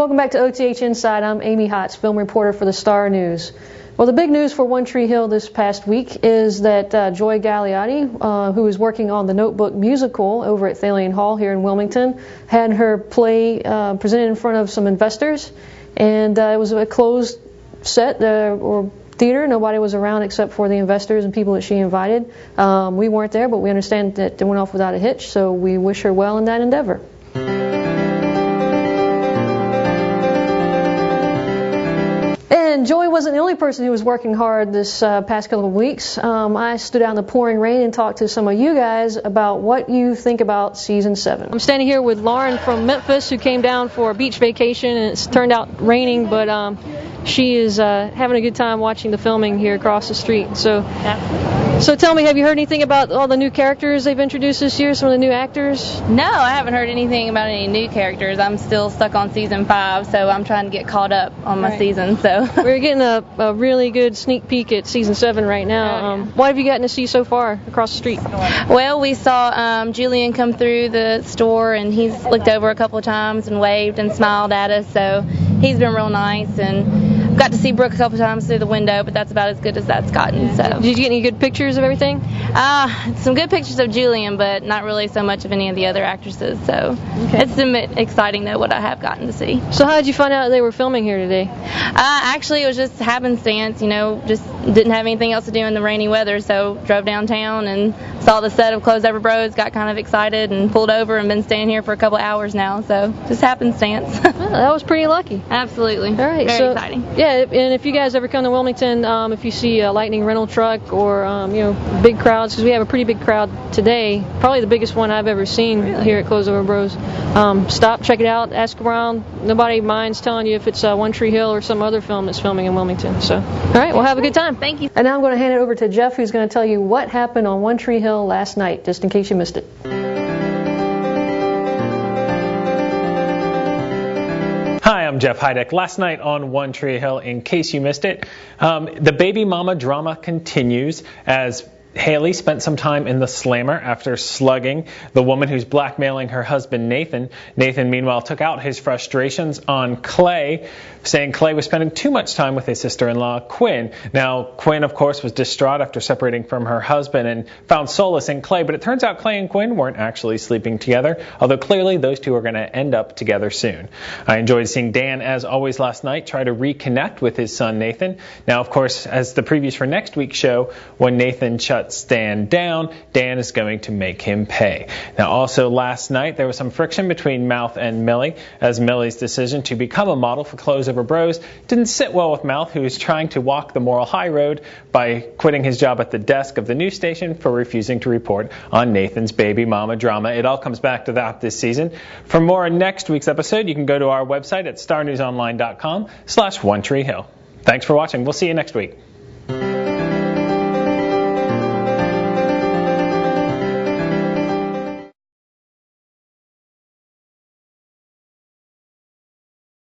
welcome back to OTH Inside. I'm Amy Hotz, film reporter for the Star News. Well, the big news for One Tree Hill this past week is that Joy Gagliotti, who is working on the Notebook musical over at Thalian Hall here in Wilmington, had her play presented in front of some investors, and it was a closed set or theater. Nobody was around except for the investors and people that she invited. We weren't there, but we understand that it went off without a hitch, so we wish her well in that endeavor. And Joy wasn't the only person who was working hard this past couple of weeks. I stood out in the pouring rain and talked to some of you guys about what you think about Season 7. I'm standing here with Lauren from Memphis, who came down for a beach vacation, and it's turned out raining, but she is having a good time watching the filming here across the street. So tell me, have you heard anything about all the new characters they've introduced this year, some of the new actors? No, I haven't heard anything about any new characters. I'm still stuck on Season 5, so I'm trying to get caught up on my season. So we're getting a really good sneak peek at Season 7 right now. What have you gotten to see so far across the street? Well, we saw Julian come through the store, and he's looked over a couple of times and waved and smiled at us, so he's been real nice. And got to see Brooke a couple times through the window, but that's about as good as that's gotten. So, did you get any good pictures of everything? Some good pictures of Julian, but not really so much of any of the other actresses. So it's exciting though what I have gotten to see. So how did you find out they were filming here today? Actually, it was just happenstance. Just didn't have anything else to do in the rainy weather, so drove downtown and saw the set of Close Over Bros, got kind of excited and pulled over and been staying here for a couple hours now. So just happenstance. Well, that was pretty lucky. Absolutely. All right. Very exciting. Yeah, and if you guys ever come to Wilmington, if you see a Lightning rental truck or big crowds, because we have a pretty big crowd today, probably the biggest one I've ever seen here at Close Over Bros. Stop, check it out, ask around. Nobody minds telling you if it's One Tree Hill or some other film that's filming in Wilmington. So, all right, well, have a good time. Thank you. And now I'm going to hand it over to Jeff, who's going to tell you what happened on One Tree Hill last night, just in case you missed it. Hi, I'm Jeff Heideck. Last night on One Tree Hill, in case you missed it, the baby mama drama continues as Haley spent some time in the slammer after slugging the woman who's blackmailing her husband, Nathan. Nathan, meanwhile, took out his frustrations on Clay, saying Clay was spending too much time with his sister-in-law, Quinn. Now, Quinn, of course, was distraught after separating from her husband and found solace in Clay, but it turns out Clay and Quinn weren't actually sleeping together, although clearly those two are going to end up together soon. I enjoyed seeing Dan, as always, last night, try to reconnect with his son, Nathan. Now, of course, as the previews for next week's show, when Nathan shuts Dan down, Dan is going to make him pay. Now, also last night, there was some friction between Mouth and Millie, as Millie's decision to become a model for Close Over Bros didn't sit well with Mouth, who is trying to walk the moral high road by quitting his job at the desk of the news station for refusing to report on Nathan's baby mama drama. It all comes back to that this season. For more on next week's episode, you can go to our website at starnewsonline.com/One Tree Hill. Thanks for watching. We'll see you next week.